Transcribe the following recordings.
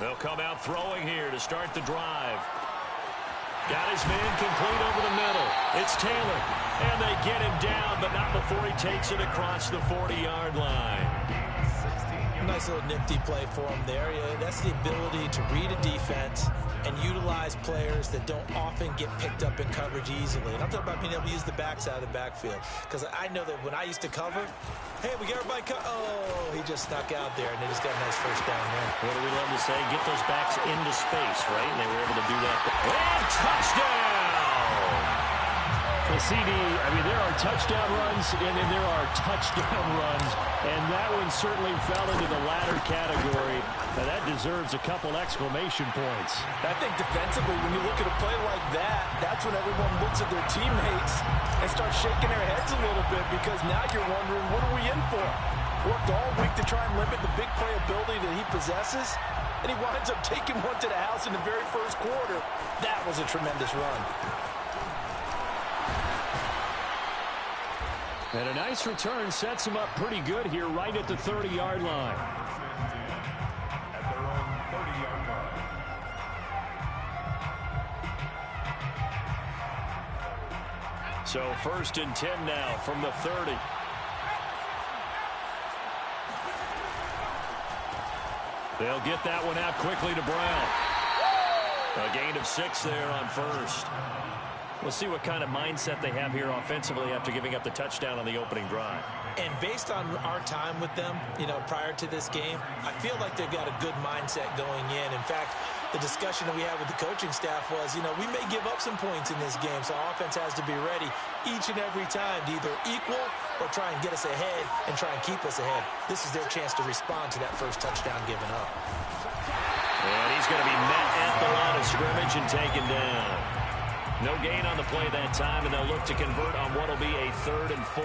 They'll come out throwing here to start the drive. Got his man complete over the middle. It's Taylor. And they get him down, but not before he takes it across the 40-yard line. Nice little nifty play for him there. Yeah, that's the ability to read a defense and utilize players that don't often get picked up in coverage easily. And I'm talking about being able to use the backs out of the backfield. Because I know that when I used to cover, hey, we got everybody oh, he just snuck out there, and they just got a nice first down there. What do we love to say? Get those backs into space, right? And they were able to do that. And touchdown! Well, CD, I mean, there are touchdown runs, and then there are touchdown runs, and that one certainly fell into the latter category. Now, that deserves a couple exclamation points. I think defensively, when you look at a play like that, that's when everyone looks at their teammates and starts shaking their heads a little bit, because now you're wondering, what are we in for? Worked all week to try and limit the big play ability that he possesses, and he winds up taking one to the house in the very first quarter. That was a tremendous run. And a nice return sets him up pretty good here right at the 30-yard line. At their own 30-yard line. So 1st and 10 now from the 30. They'll get that one out quickly to Brown. A gain of 6 there on first. We'll see what kind of mindset they have here offensively after giving up the touchdown on the opening drive. And based on our time with them, you know, prior to this game, I feel like they've got a good mindset going in. In fact, the discussion that we had with the coaching staff was, you know, we may give up some points in this game, so our offense has to be ready each and every time to either equal or try and get us ahead and try and keep us ahead. This is their chance to respond to that first touchdown given up. And he's going to be met at the line of scrimmage and taken down. No gain on the play that time, and they'll look to convert on what will be a 3rd and 4.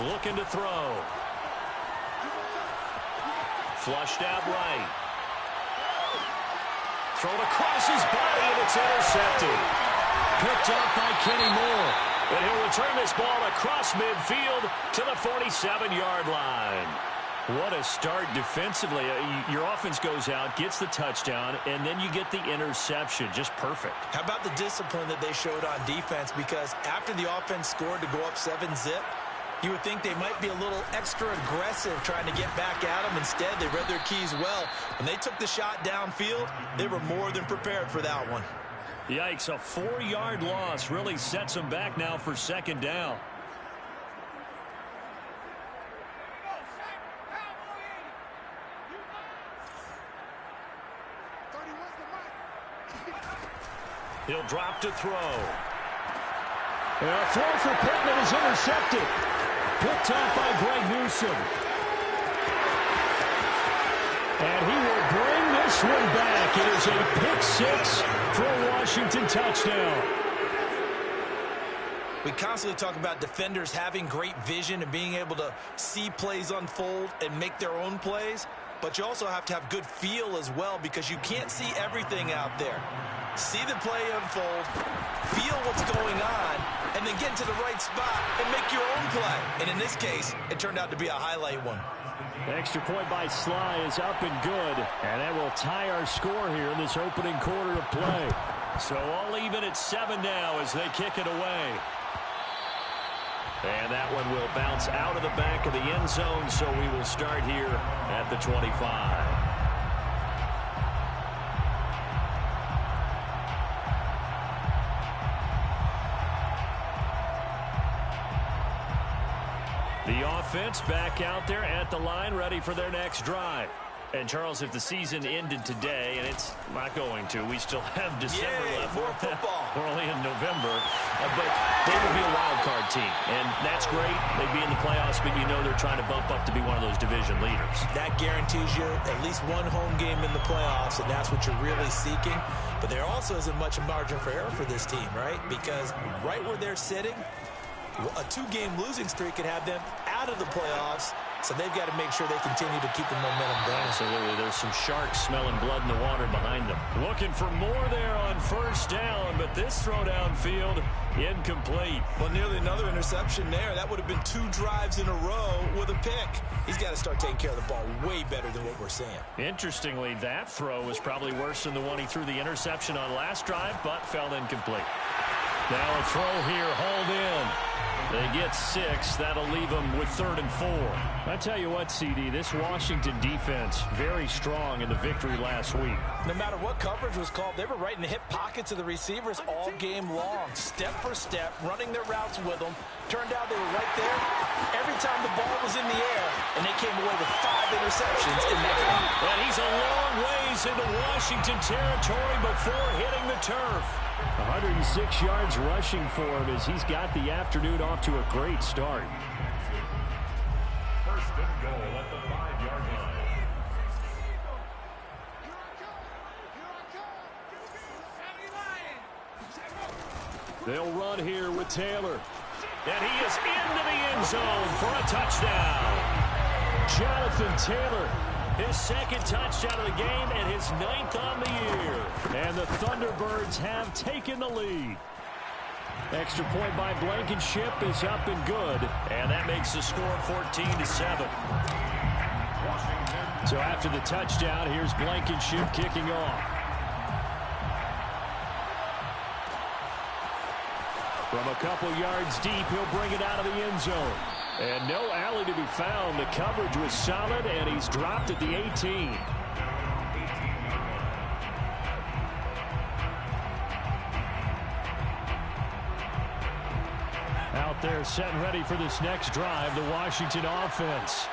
Looking to throw. Flushed out right. Thrown across his body, and it's intercepted. Picked up by Kenny Moore. And he'll return this ball across midfield to the 47-yard line. What a start defensively. Your offense goes out, gets the touchdown, and then you get the interception. Just perfect. How about the discipline that they showed on defense? Because after the offense scored to go up 7-zip, you would think they might be a little extra aggressive trying to get back at them. Instead, they read their keys well. When they took the shot downfield, they were more than prepared for that one. Yikes, a 4-yard loss really sets them back now for 2nd down. He'll drop to throw. And a throw for Pittman is intercepted. Picked off by Greg Newsom. And he will bring this one back. It is a pick-6 for a Washington touchdown. We constantly talk about defenders having great vision and being able to see plays unfold and make their own plays. But you also have to have good feel as well, because you can't see everything out there. See the play unfold, feel what's going on, and then get into the right spot and make your own play. And in this case, it turned out to be a highlight one. Extra point by Sly is up and good. And that will tie our score here in this opening quarter of play. So all even at 7 now as they kick it away. And that one will bounce out of the back of the end zone, so we will start here at the 25. The offense back out there at the line, ready for their next drive. And, Charles, if the season ended today, and it's not going to, we still have December left. More football. We're only in November. But they would be a wild card team. And that's great. They'd be in the playoffs, but you know they're trying to bump up to be one of those division leaders. That guarantees you at least one home game in the playoffs, and that's what you're really seeking. But there also isn't much margin for error for this team, right? Because right where they're sitting, a 2-game losing streak could have them out of the playoffs. So they've got to make sure they continue to keep the momentum going. Absolutely. There's some sharks smelling blood in the water behind them. Looking for more there on first down, but this throw downfield incomplete. Well, nearly another interception there. That would have been 2 drives in a row with a pick. He's got to start taking care of the ball way better than what we're seeing. Interestingly, that throw was probably worse than the one he threw the interception on last drive, but fell incomplete. Now a throw here hauled in. They get 6. That'll leave them with 3rd and 4. I tell you what, CD, this Washington defense, very strong in the victory last week. No matter what coverage was called, they were right in the hip pockets of the receivers all game long. Step for step, running their routes with them. Turned out they were right there every time the ball was in the air, and they came away with 5 interceptions in that game. And he's a long ways into Washington territory before hitting the turf. 106 yards rushing for him as he's got the afternoon off to a great start. First and goal at the 5-yard line. They'll run here with Taylor. And he is into the end zone for a touchdown. Jonathan Taylor, his 2nd touchdown of the game and his 9th on the year. And the Thunderbirds have taken the lead. Extra point by Blankenship is up and good. And that makes the score 14-7. So after the touchdown, here's Blankenship kicking off. From a couple yards deep, he'll bring it out of the end zone. And no alley to be found. The coverage was solid, and he's dropped at the 18. Out there set and ready for this next drive, the Washington offense.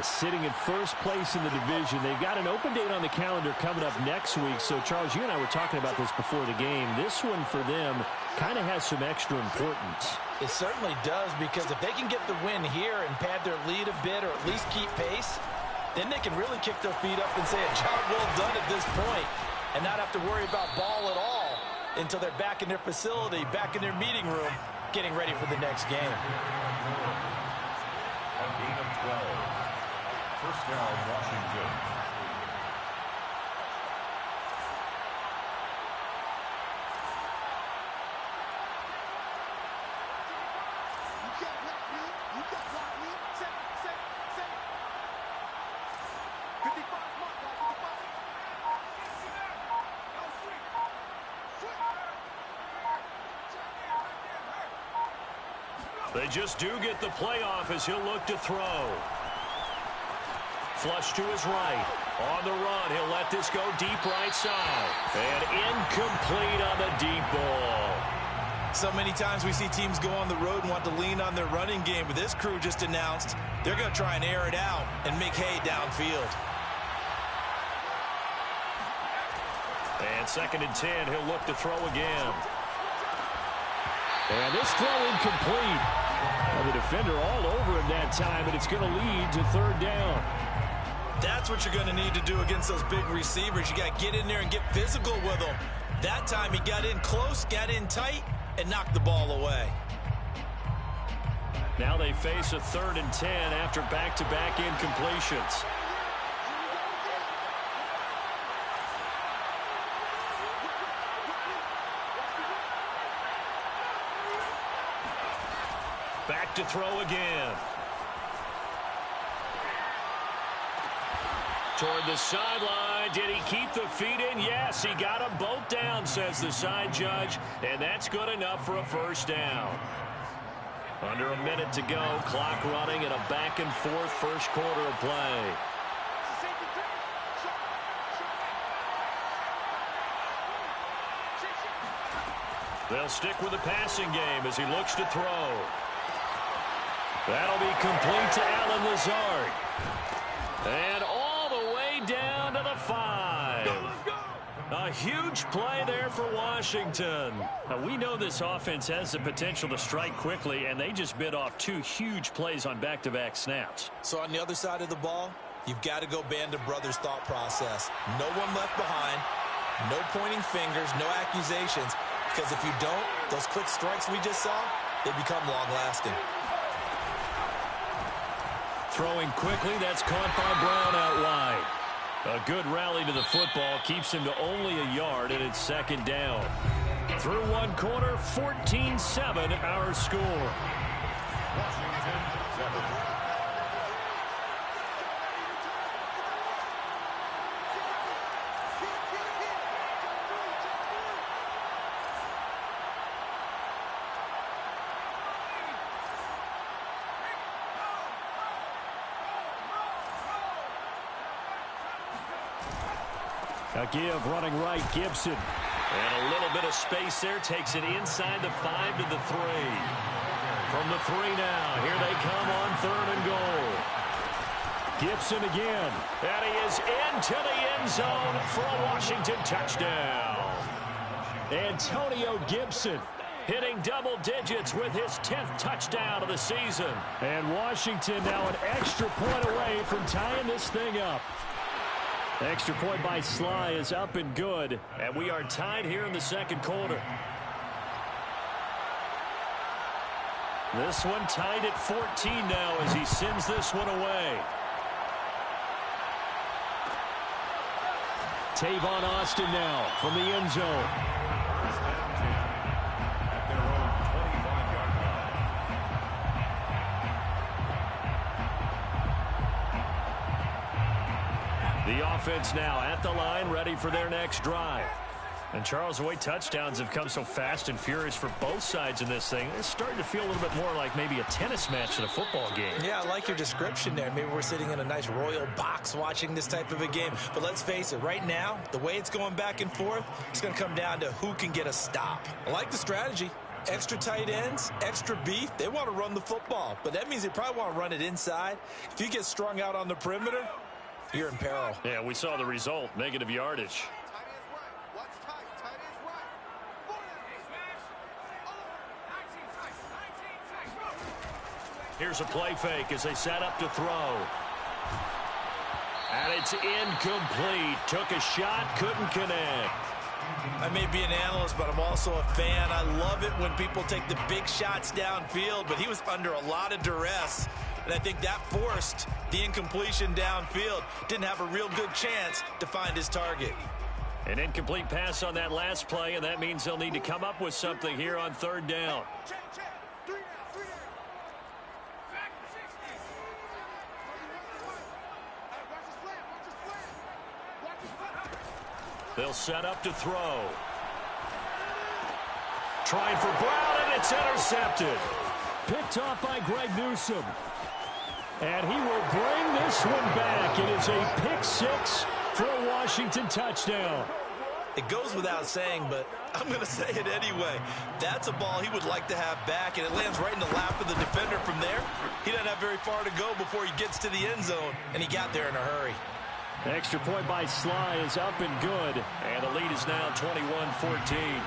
Sitting in first place in the division. They've got an open date on the calendar coming up next week. So, Charles, you and I were talking about this before the game. This one for them kind of has some extra importance. It certainly does, because if they can get the win here and pad their lead a bit or at least keep pace, then they can really kick their feet up and say a job well done at this point and not have to worry about ball at all until they're back in their facility, back in their meeting room, getting ready for the next game. A gain of 12. First down, Washington. They just do get the playoff as he'll look to throw. Flush to his right. On the run, he'll let this go deep right side. And incomplete on the deep ball. So many times we see teams go on the road and want to lean on their running game, but this crew just announced they're going to try and air it out and make hay downfield. And 2nd and 10, he'll look to throw again. And this throw incomplete. Well, the defender all over him that time, but it's going to lead to 3rd down. That's what you're going to need to do against those big receivers. You got to get in there and get physical with them. That time he got in close, got in tight, and knocked the ball away. Now they face a 3rd and 10 after back-to-back incompletions. Back to throw again. Toward the sideline. Did he keep the feet in? Yes, he got them both down, says the side judge. And that's good enough for a first down. Under a minute to go. Clock running and a back-and-forth first quarter of play. They'll stick with the passing game as he looks to throw. That'll be complete to Allen Lazard. And all the way down huge play there for Washington. Now, we know this offense has the potential to strike quickly, and they just bit off 2 huge plays on back-to-back snaps. So on the other side of the ball, you've got to go Band of Brothers thought process. No one left behind, no pointing fingers, no accusations, because if you don't, those quick strikes we just saw, they become long-lasting. Throwing quickly, that's caught by Brown out wide. A good rally to the football keeps him to only a yard, and it's second down. Through one quarter, 14-7 our score. Washington 7. A give running right, Gibson. And a little bit of space there. Takes it inside the 5 to the 3. From the 3 now. Here they come on 3rd and goal. Gibson again. And he is into the end zone for a Washington touchdown. Antonio Gibson hitting double digits with his 10th touchdown of the season. And Washington now an extra point away from tying this thing up. Extra point by Sly is up and good. And we are tied here in the second quarter. This one tied at 14 now as he sends this one away. Tavon Austin now from the end zone. At their own 25-yard line. The offense now at the line, ready for their next drive. And Charles, the way touchdowns have come so fast and furious for both sides in this thing, it's starting to feel a little bit more like maybe a tennis match than a football game. Yeah, I like your description there. Maybe we're sitting in a nice royal box watching this type of a game. But let's face it, right now, the way it's going back and forth, it's going to come down to who can get a stop. I like the strategy. Extra tight ends, extra beef. They want to run the football, but that means they probably want to run it inside. If you get strung out on the perimeter, you're in peril. Yeah, we saw the result, negative yardage. Here's a play fake as they set up to throw. And it's incomplete. Took a shot, couldn't connect. I may be an analyst, but I'm also a fan. I love it when people take the big shots downfield, but he was under a lot of duress. And I think that forced the incompletion downfield. Didn't have a real good chance to find his target. An incomplete pass on that last play, and that means they'll need to come up with something here on third down. They'll set up to throw. Trying for Brown, and it's intercepted. Picked off by Greg Newsome. And he will bring this one back. It is a pick six for a Washington touchdown. It goes without saying, but I'm going to say it anyway. That's a ball he would like to have back, and it lands right in the lap of the defender from there. He doesn't have very far to go before he gets to the end zone, and he got there in a hurry. Extra point by Sly is up and good. And the lead is now 21-14.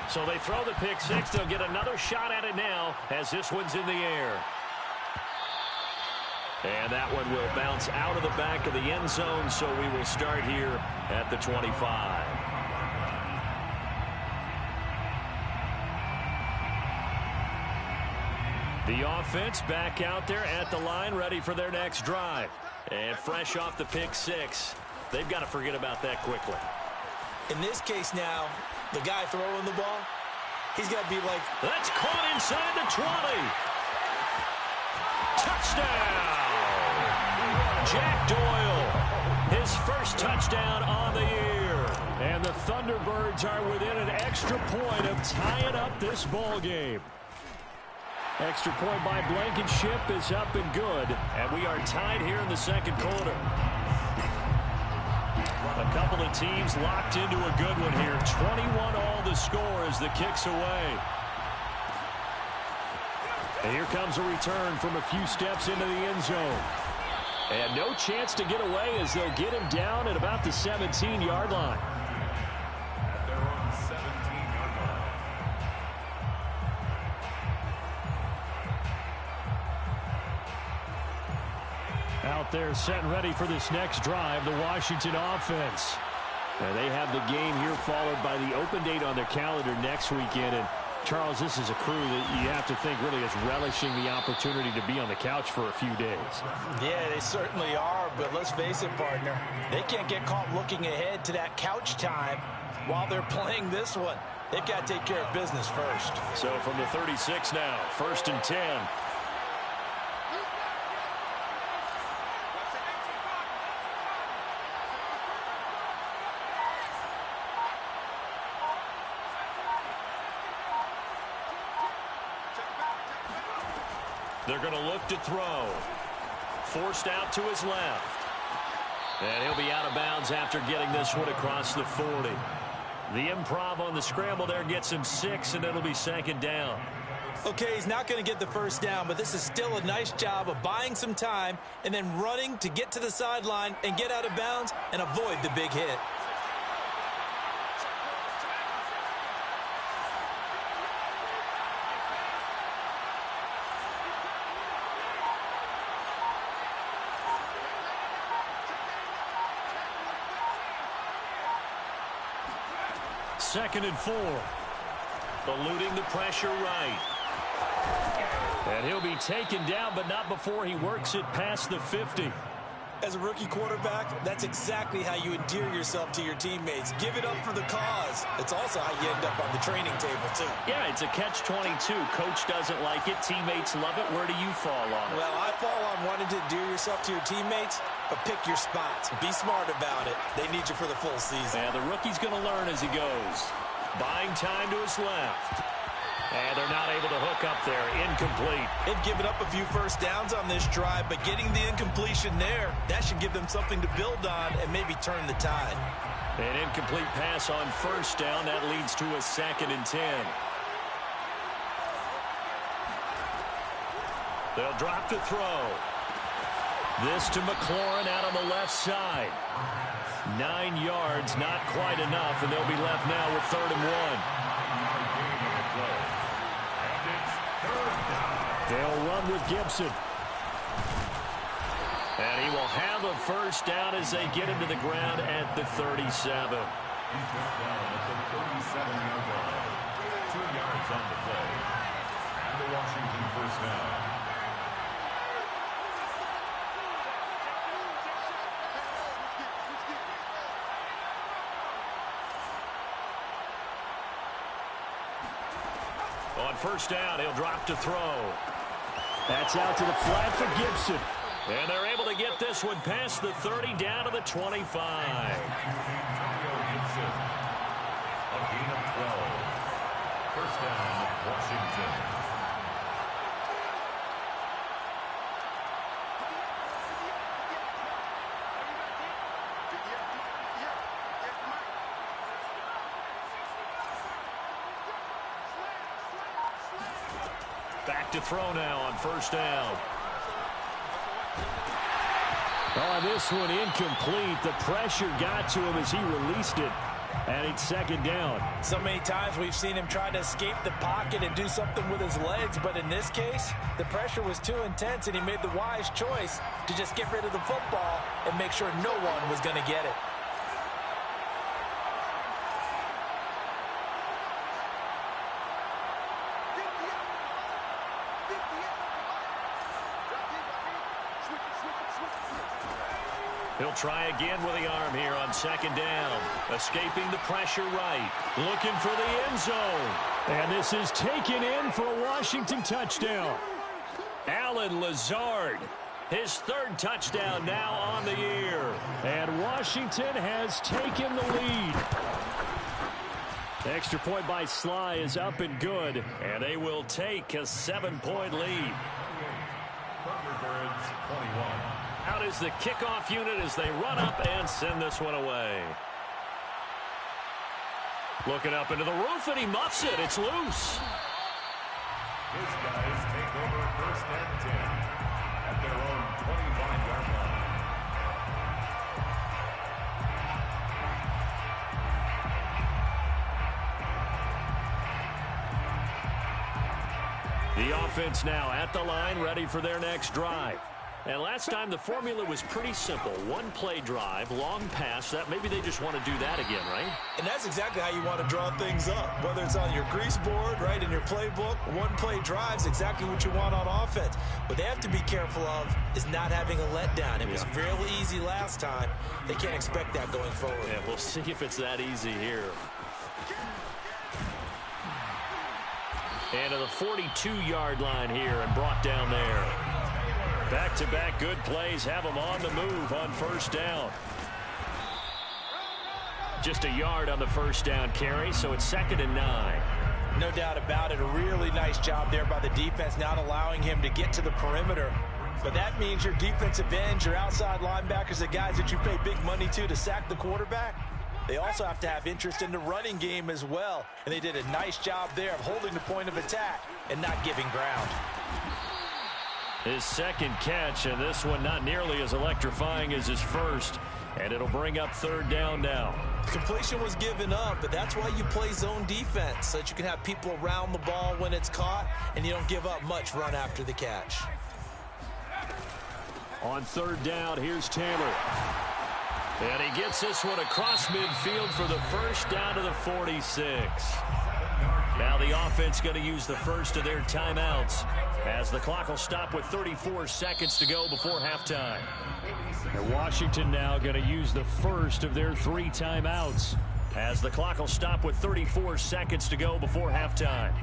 So they throw the pick six. They'll get another shot at it now as this one's in the air. And that one will bounce out of the back of the end zone, so we will start here at the 25. The offense back out there at the line, ready for their next drive. And fresh off the pick six, they've got to forget about that quickly. In this case now, the guy throwing the ball, he's got to be like, that's caught inside the 20. Touchdown! Jack Doyle, his first touchdown on the year. And the Thunderbirds are within an extra point of tying up this ball game. Extra point by Blankenship is up and good. And we are tied here in the second quarter. A couple of teams locked into a good one here. 21 all the score as the kick's away. And here comes a return from a few steps into the end zone. And no chance to get away as they'll get him down at about the 17-yard line. out there set and ready for this next drive, the Washington offense. And they have the game here followed by the open date on their calendar next weekend. And Charles, this is a crew that you have to think really is relishing the opportunity to be on the couch for a few days. Yeah, they certainly are, but let's face it, partner. They can't get caught looking ahead to that couch time while they're playing this one. They've got to take care of business first. So from the 36 now, 1st and 10. They're going to look to throw. Forced out to his left. And he'll be out of bounds after getting this one across the 40. The improv on the scramble there gets him 6, and it'll be 2nd down. Okay, he's not going to get the first down, but this is still a nice job of buying some time and then running to get to the sideline and get out of bounds and avoid the big hit. Second and 4. Eluding the pressure right. And he'll be taken down, but not before he works it past the 50. As a rookie quarterback, that's exactly how you endear yourself to your teammates. Give it up for the cause. It's also how you end up on the training table, too. Yeah, it's a catch-22. Coach doesn't like it. Teammates love it. Where do you fall on it? Well, I fall on wanting to endear yourself to your teammates, but pick your spots. Be smart about it. They need you for the full season. Yeah, the rookie's going to learn as he goes. Buying time to his left. And they're not able to hook up there. Incomplete. They've given up a few first downs on this drive, but getting the incompletion there, that should give them something to build on and maybe turn the tide. An incomplete pass on 1st down. That leads to a 2nd and 10. They'll drop to throw. This to McLaurin out on the left side. 9 yards, not quite enough, and they'll be left now with 3rd and 1. They'll run with Gibson. And he will have a first down as they get him to the ground at the 37. He's brought down at the 37-yard line. 2 yards on the play. And the Washington first down. On 1st down, he'll drop to throw. That's out to the flat for Gibson. And they're able to get this one past the 30 down to the 25. Gibson. A gain of 12. First down, Washington. Back to throw now on 1st down. On this one, incomplete. The pressure got to him as he released it. And it's 2nd down. So many times we've seen him try to escape the pocket and do something with his legs, but in this case, the pressure was too intense, and he made the wise choice to just get rid of the football and make sure no one was going to get it. He'll try again with the arm here on 2nd down. Escaping the pressure right. Looking for the end zone. And this is taken in for a Washington touchdown. Allen Lazard. His 3rd touchdown now on the year. And Washington has taken the lead. Extra point by Sly is up and good. And they will take a 7-point lead. Thunderbirds 21. Out is the kickoff unit as they run up and send this one away. Looking up into the roof, and he muffs it. It's loose. His guys take over 1st and 10 at their own 25-yard line. The offense now at the line, ready for their next drive. And last time the formula was pretty simple. One play drive, long pass. That maybe they just want to do that again, right? And that's exactly how you want to draw things up. Whether it's on your grease board, right, in your playbook, one play drives exactly what you want on offense. What they have to be careful of is not having a letdown. It was real easy last time. They can't expect that going forward. Yeah, we'll see if it's that easy here. And to the 42-yard line here and brought down there. Back-to-back good plays have them on the move on first down. Just a yard on the first down carry, so it's 2nd and 9. No doubt about it. A really nice job there by the defense, not allowing him to get to the perimeter. But that means your defensive ends, your outside linebackers, the guys that you pay big money to sack the quarterback, they also have to have interest in the running game as well. And they did a nice job there of holding the point of attack and not giving ground. His second catch, and this one not nearly as electrifying as his first. And it'll bring up 3rd down now. Completion was given up, but that's why you play zone defense, so that you can have people around the ball when it's caught, and you don't give up much run after the catch. On 3rd down, here's Taylor. And he gets this one across midfield for the first down to the 46. Now the offense going to use the first of their timeouts as the clock will stop with 34 seconds to go before halftime. And Washington now going to use the first of their 3 timeouts as the clock will stop with 34 seconds to go before halftime.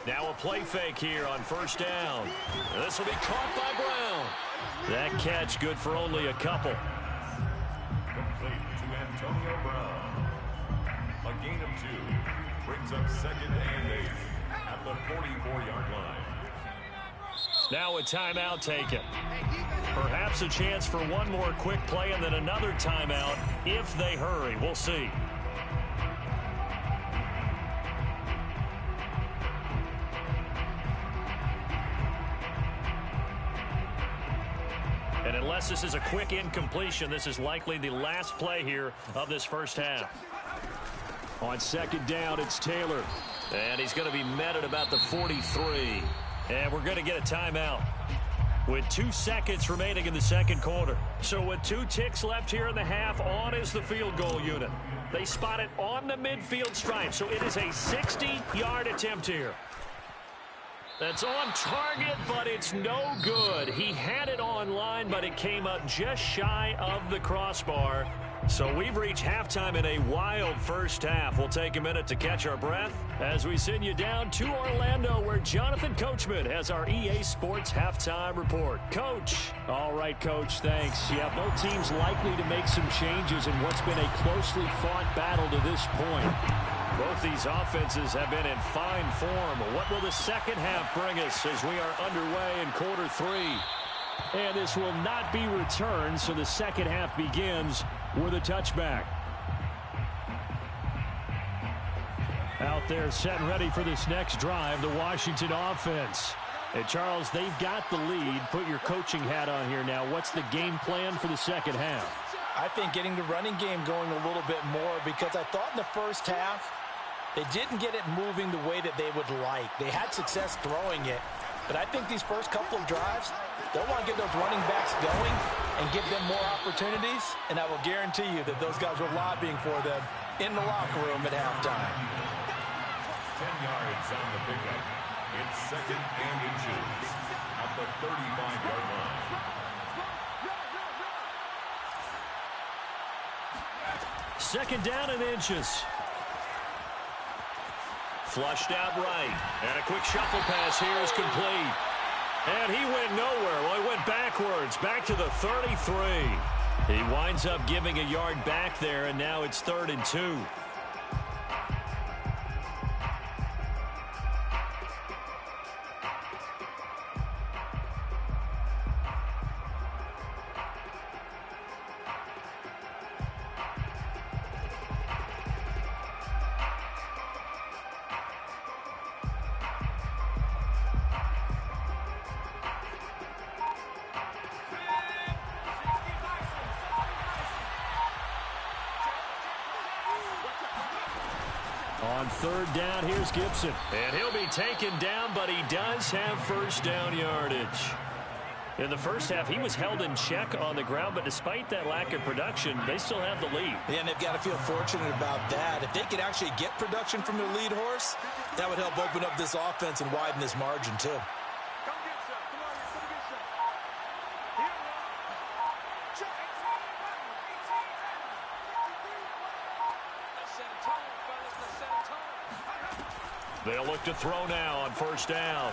Now a play fake here on first down. This will be caught by Brown. That catch good for only a couple. Complete to Antonio Brown. A gain of 2. Brings up 2nd and 8 at the 44-yard line. Now a timeout taken. Perhaps a chance for one more quick play and then another timeout if they hurry. We'll see. And unless this is a quick incompletion, this is likely the last play here of this first half. On 2nd down, it's Taylor. And he's going to be met at about the 43. And we're going to get a timeout with 2 seconds remaining in the second quarter. So with 2 ticks left here in the half, on is the field goal unit. They spot it on the midfield stripe, so it is a 60-yard attempt here. That's on target, but it's no good. He had it on line, but it came up just shy of the crossbar. So we've reached halftime in a wild first half. We'll take a minute to catch our breath as we send you down to Orlando, where Jonathan Coachman has our EA Sports halftime report. Coach. All right, Coach, thanks. Yeah, both teams likely to make some changes in what's been a closely fought battle to this point. Both these offenses have been in fine form. What will the second half bring us as we are underway in quarter 3? And this will not be returned, so the second half begins with a touchback. Out there set and ready for this next drive, the Washington offense. And Charles, they've got the lead. Put your coaching hat on here now. What's the game plan for the second half? I think getting the running game going a little bit more, because I thought in the first half they didn't get it moving the way that they would like. They had success throwing it, but I think these first couple of drives, they'll want to get those running backs going and give them more opportunities, and I will guarantee you that those guys were lobbying for them in the locker room at halftime. 10 yards on the pickup. It's 2nd and inches at the 35-yard line. Second down and inches. Flushed out right. And a quick shuffle pass here is complete. And he went nowhere. Well, he went backwards, back to the 33. He winds up giving a yard back there, and now it's 3rd and 2. On third down, here's Gibson. And he'll be taken down, but he does have first down yardage. In the first half, he was held in check on the ground, but despite that lack of production, they still have the lead. Yeah, and they've got to feel fortunate about that. If they could actually get production from their lead horse, that would help open up this offense and widen this margin, too. They'll look to throw now on first down.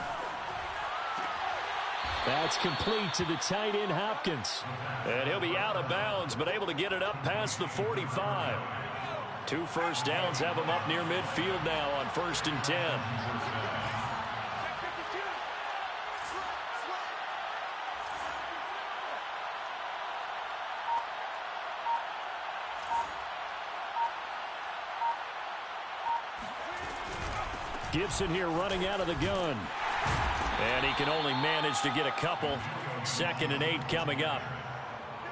That's complete to the tight end, Hopkins. And he'll be out of bounds, but able to get it up past the 45. 2 first downs have him up near midfield now on 1st and 10. Gibson here running out of the gun. And he can only manage to get a couple. 2nd and 8 coming up.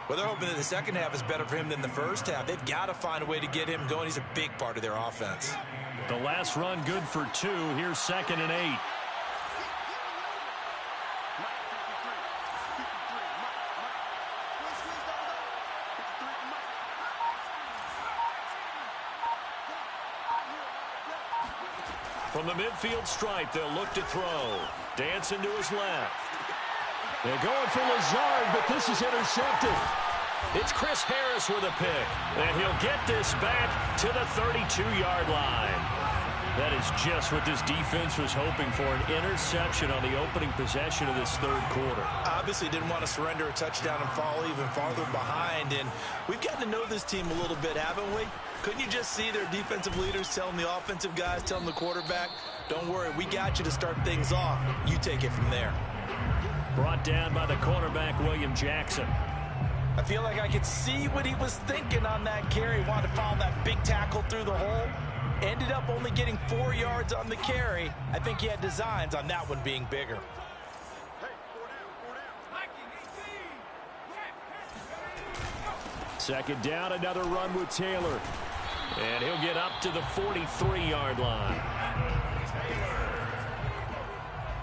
Well, they're hoping that the second half is better for him than the first half. They've got to find a way to get him going. He's a big part of their offense. The last run good for 2. Here's 2nd and 8. From the midfield stripe, they'll look to throw. Dancing to his left. They're going for Lazard, but this is intercepted. It's Chris Harris with a pick. And he'll get this back to the 32-yard line. That is just what this defense was hoping for, an interception on the opening possession of this third quarter. Obviously didn't want to surrender a touchdown and fall even farther behind. And we've gotten to know this team a little bit, haven't we? Couldn't you just see their defensive leaders telling the offensive guys, telling the quarterback, don't worry, we got you to start things off. You take it from there. Brought down by the cornerback, William Jackson. I feel like I could see what he was thinking on that carry. Wanted to follow that big tackle through the hole. Ended up only getting 4 yards on the carry. I think he had designs on that one being bigger. Second down, another run with Taylor. And he'll get up to the 43-yard line.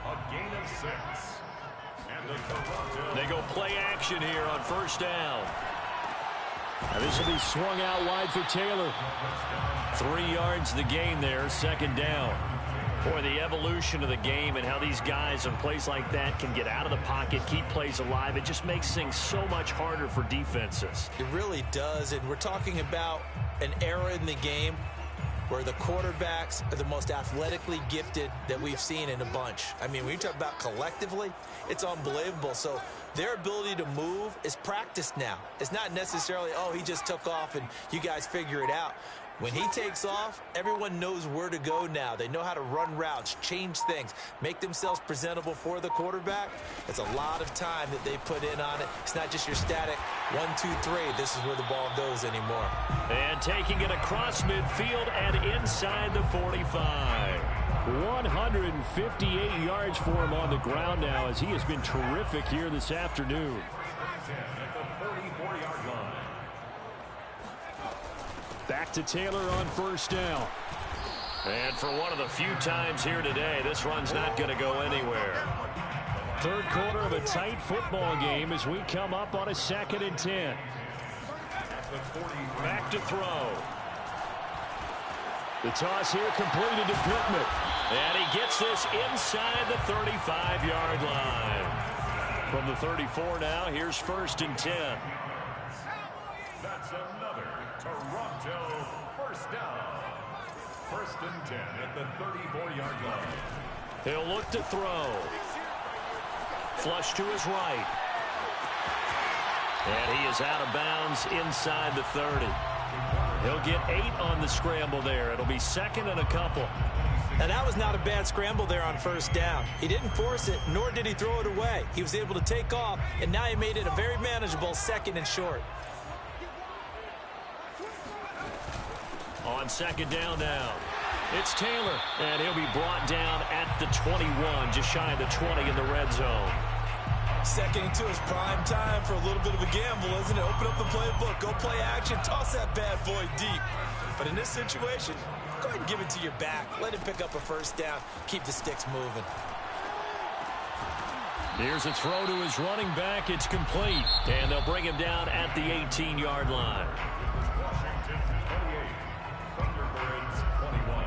A gain of 6. And the Toronto. They go play action here on first down. Now this will be swung out wide for Taylor. 3 yards the gain there, 2nd down. Boy, the evolution of the game and how these guys in plays like that can get out of the pocket, keep plays alive, it just makes things so much harder for defenses. It really does, and we're talking about an era in the game where the quarterbacks are the most athletically gifted that we've seen in a bunch. I mean, when you talk about collectively, it's unbelievable. So their ability to move is practiced now. It's not necessarily, oh, he just took off and you guys figure it out. When he takes off, everyone knows where to go now. They know how to run routes, change things, make themselves presentable for the quarterback. It's a lot of time that they put in on it. It's not just your static 1, 2, 3. This is where the ball goes anymore. And taking it across midfield and inside the 45. 158 yards for him on the ground now as he has been terrific here this afternoon. At the 44-yard line. Back to Taylor on first down. And for one of the few times here today, this run's not going to go anywhere. Third quarter of a tight football game as we come up on a 2nd and 10. Back to throw. The toss here completed to Pittman. And he gets this inside the 35-yard line. From the 34 now, here's 1st and 10. That's another Toronto first down. 1st and 10 at the 34-yard line. He'll look to throw. Flush to his right. And he is out of bounds inside the 30. He'll get 8 on the scramble there. It'll be 2nd and a couple. And that was not a bad scramble there on first down. He didn't force it, nor did he throw it away. He was able to take off, and now he made it a very manageable 2nd and short. On 2nd down now, it's Taylor, and he'll be brought down at the 21, just shy of the 20 in the red zone. 2nd and 2 is prime time for a little bit of a gamble, isn't it? Open up the playbook, go play action, toss that bad boy deep. But in this situation, Go ahead and give it to your back. Let him pick up a first down. Keep the sticks moving. Here's a throw to his running back. It's complete. And they'll bring him down at the 18-yard line. Washington 28, Thunderbirds 21.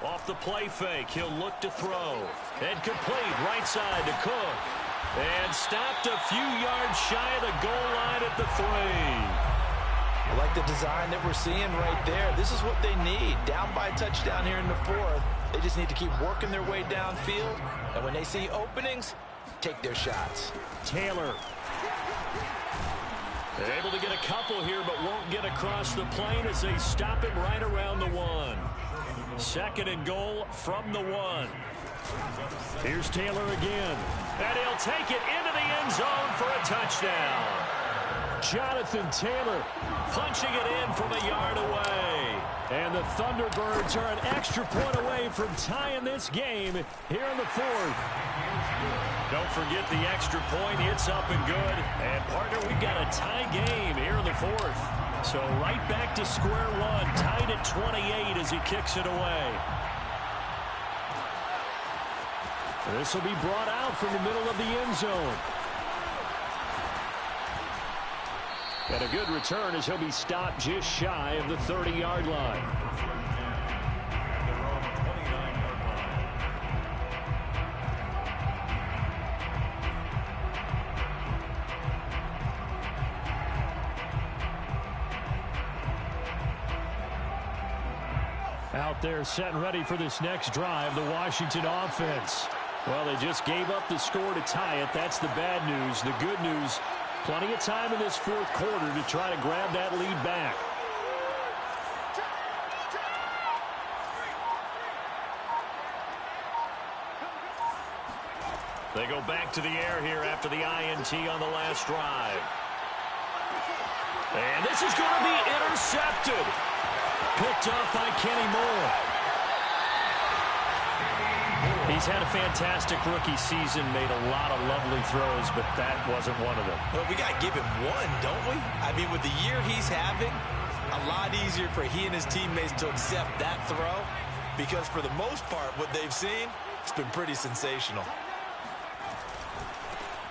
Off the play fake, he'll look to throw. And complete, right side to Cook. And stopped a few yards shy of the goal line at the 3. I like the design that we're seeing right there. This is what they need. Down by a touchdown here in the 4th. They just need to keep working their way downfield. And when they see openings, take their shots. Taylor. They're able to get a couple here, but won't get across the plane as they stop him right around the 1. 2nd and goal from the 1. Here's Taylor again. And he'll take it into the end zone for a touchdown. Jonathan Taylor punching it in from a yard away. And the Thunderbirds are an extra point away from tying this game here in the 4th. Don't forget the extra point. It's up and good. And, partner, we've got a tie game here in the 4th. So right back to square one, tied at 28 as he kicks it away. This will be brought out from the middle of the end zone. And a good return as he'll be stopped just shy of the 30-yard line. Out there set and ready for this next drive, the Washington offense. Well, they just gave up the score to tie it. That's the bad news. The good news, plenty of time in this 4th quarter to try to grab that lead back. They go back to the air here after the INT on the last drive. And this is going to be intercepted. Picked up by Kenny Moore. He's had a fantastic rookie season, made a lot of lovely throws, but that wasn't one of them. Well, we got to give him one, don't we? I mean, with the year he's having, a lot easier for he and his teammates to accept that throw because for the most part, what they've seen, it's been pretty sensational.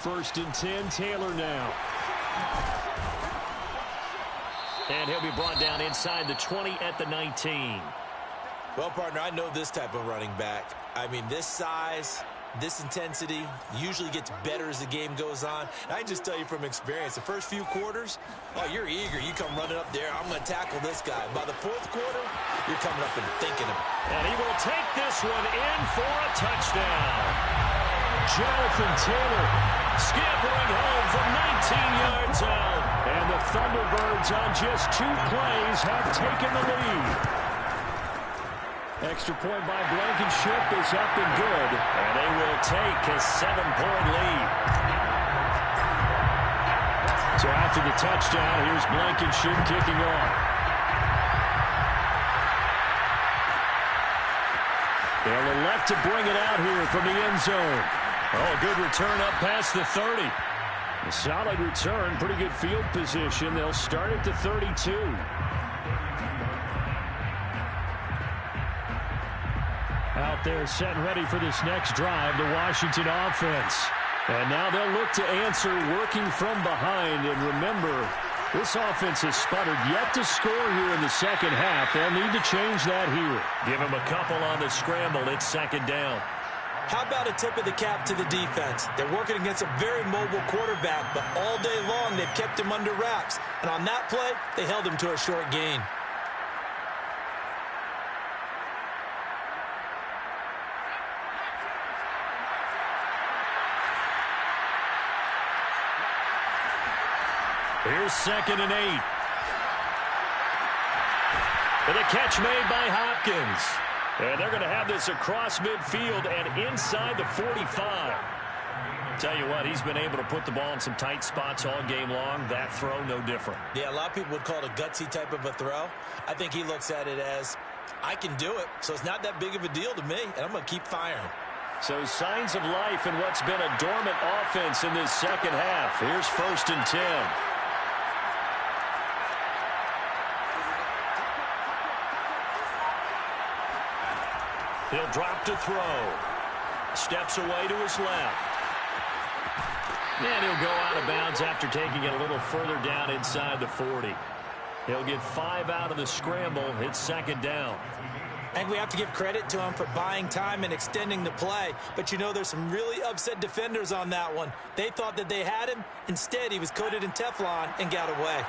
1st and 10, Taylor now. And he'll be brought down inside the 20 at the 19. Well, partner, I know this type of running back. I mean, this size, this intensity usually gets better as the game goes on. And I can just tell you from experience, the first few quarters, oh, you're eager. You come running up there. I'm going to tackle this guy. By the 4th quarter, you're coming up and thinking of it. And he will take this one in for a touchdown. Jonathan Taylor scampering home from 19 yards out. And the Thunderbirds on just 2 plays have taken the lead. Extra point by Blankenship is up and good. And they will take a 7-point lead. So after the touchdown, here's Blankenship kicking off. They'll elect to bring it out here from the end zone. Oh, good return up past the 30. A solid return, pretty good field position. They'll start at the 32. Out there set and ready for this next drive, the Washington offense. And now they'll look to answer working from behind. And remember, this offense has sputtered yet to score here in the second half. They'll need to change that here. Give them a couple on the scramble. It's 2nd down. How about a tip of the cap to the defense? They're working against a very mobile quarterback, but all day long they've kept him under wraps. And on that play, they held him to a short gain. Here's 2nd and 8. And a catch made by Hopkins. And they're going to have this across midfield and inside the 45. Tell you what, he's been able to put the ball in some tight spots all game long. That throw, no different. Yeah, a lot of people would call it a gutsy type of a throw. I think he looks at it as, I can do it, so it's not that big of a deal to me, and I'm going to keep firing. So signs of life in what's been a dormant offense in this second half. Here's 1st and 10. He'll drop to throw. Steps away to his left. And he'll go out of bounds after taking it a little further down inside the 40. He'll get 5 out of the scramble. It's 2nd down. And we have to give credit to him for buying time and extending the play. But you know, there's some really upset defenders on that one. They thought that they had him. Instead, he was coated in Teflon and got away.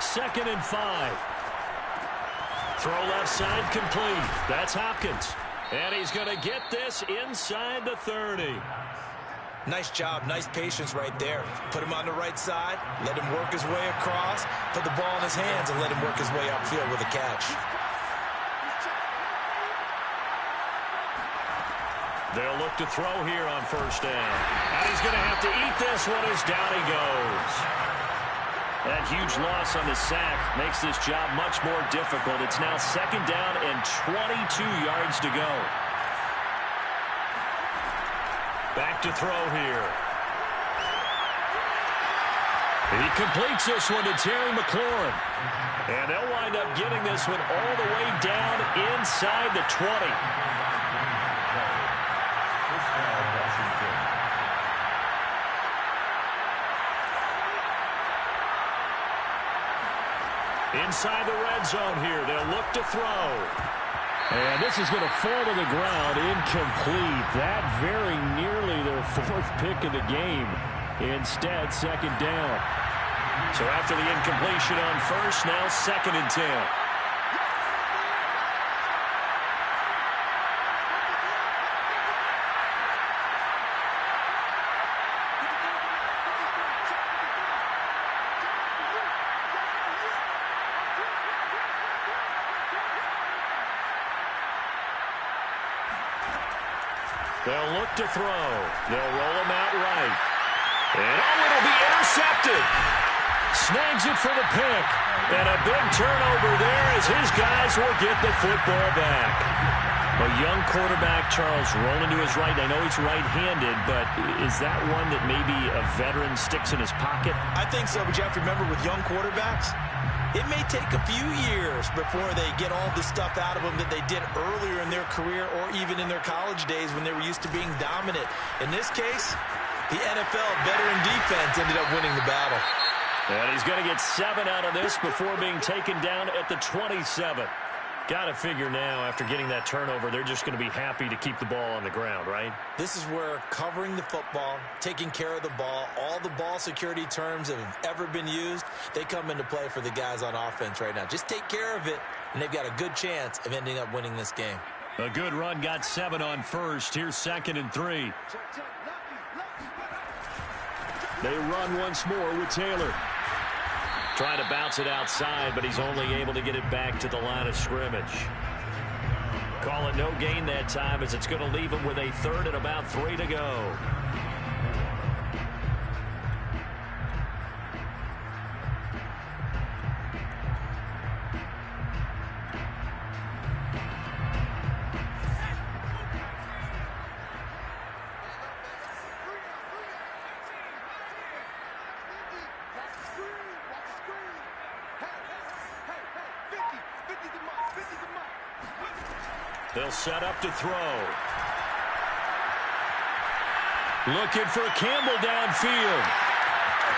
Second and 5. Throw left side complete. That's Hopkins. And he's going to get this inside the 30. Nice job, nice patience right there. Put him on the right side, let him work his way across, put the ball in his hands, and let him work his way upfield with a catch. They'll look to throw here on 1st down. And he's going to have to eat this one as down he goes. That huge loss on the sack makes this job much more difficult. It's now 2nd down and 22 yards to go. Back to throw here. He completes this one to Terry McLaurin. And they'll wind up getting this one all the way down inside the 20. Inside the red zone here. They'll look to throw. And this is going to fall to the ground, incomplete. That very nearly their 4th pick of the game. Instead, 2nd down. So after the incompletion on 1st, now 2nd and 10. They'll look to throw. They'll roll him out right. And it'll be intercepted. Snags it for the pick. And a big turnover there as his guys will get the football back. A young quarterback, Charles, rolling to his right. I know he's right-handed, but is that one that maybe a veteran sticks in his pocket? I think so, but you have to remember with young quarterbacks, it may take a few years before they get all the stuff out of them that they did earlier in their career or even in their college days when they were used to being dominant. In this case, the NFL veteran defense ended up winning the battle. And he's going to get 7 out of this before being taken down at the 27. Got to figure now, after getting that turnover, they're just going to be happy to keep the ball on the ground, right? This is where covering the football, taking care of the ball, all the ball security terms that have ever been used, they come into play for the guys on offense right now. Just take care of it, and they've got a good chance of ending up winning this game. A good run, got 7 on 1st. Here's 2nd and 3. They run once more with Taylor. Trying to bounce it outside, but he's only able to get it back to the line of scrimmage. Call it no gain that time, as it's going to leave him with a 3rd and about 3 to go. They'll set up to throw. Looking for Campbell downfield.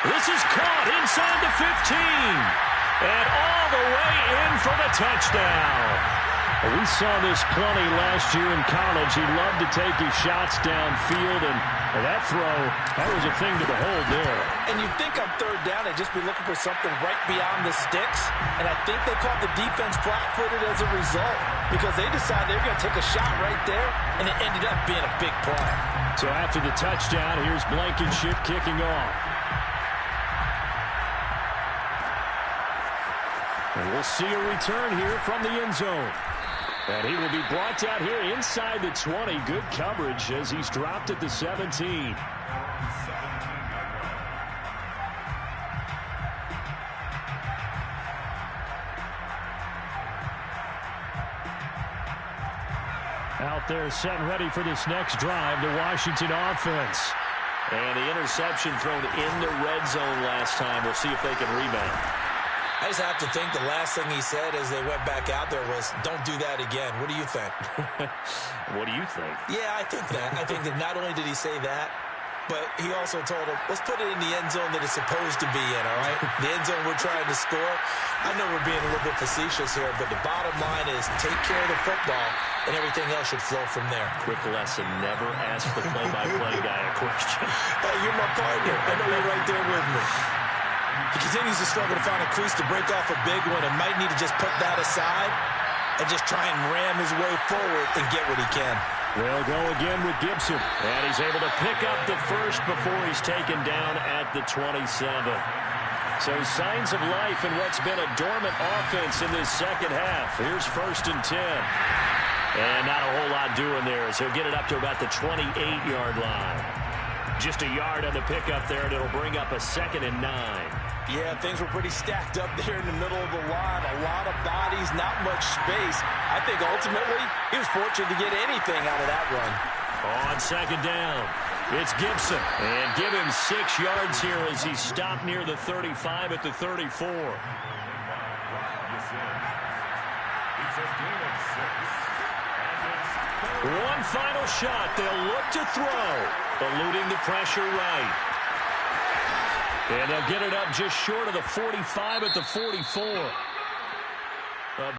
This is caught inside the 15. And all the way in for the touchdown. We saw this plenty last year in college. He loved to take his shots downfield, and that throw, that was a thing to behold there. And you think on 3rd down, they'd just be looking for something right beyond the sticks. And I think they caught the defense flat-footed as a result because they decided they were going to take a shot right there, and it ended up being a big play. So after the touchdown, here's Blankenship kicking off. And we'll see a return here from the end zone. And he will be brought down here inside the 20. Good coverage as he's dropped at the 17. Out there set and ready for this next drive, the Washington offense. And the interception thrown in the red zone last time. We'll see if they can rebound. I just have to think the last thing he said as they went back out there was, don't do that again. What do you think? What do you think? Yeah, I think that. I think that not only did he say that, but he also told him, let's put it in the end zone that it's supposed to be in, all right? The end zone we're trying to score. I know we're being a little bit facetious here, but the bottom line is take care of the football, and everything else should flow from there. Quick lesson, never ask the play-by-play guy a question. Hey, you're my partner. I know you're right there with me. He continues to struggle to find a crease to break off a big one and might need to just put that aside and just try and ram his way forward and get what he can. They'll go again with Gibson. And he's able to pick up the first before he's taken down at the 27. So signs of life in what's been a dormant offense in this second half. Here's 1st and 10. And not a whole lot doing there as he'll get it up to about the 28-yard line. Just a yard on the pickup there, and it'll bring up a 2nd and 9. Yeah, things were pretty stacked up there in the middle of the line. A lot of bodies, not much space. I think ultimately he was fortunate to get anything out of that run. On 2nd down, it's Gibson. And give him 6 yards here as he stopped near the 35 at the 34. It's a gain of 6. One final shot. They'll look to throw. Eluding the pressure right. And they'll get it up just short of the 45 at the 44.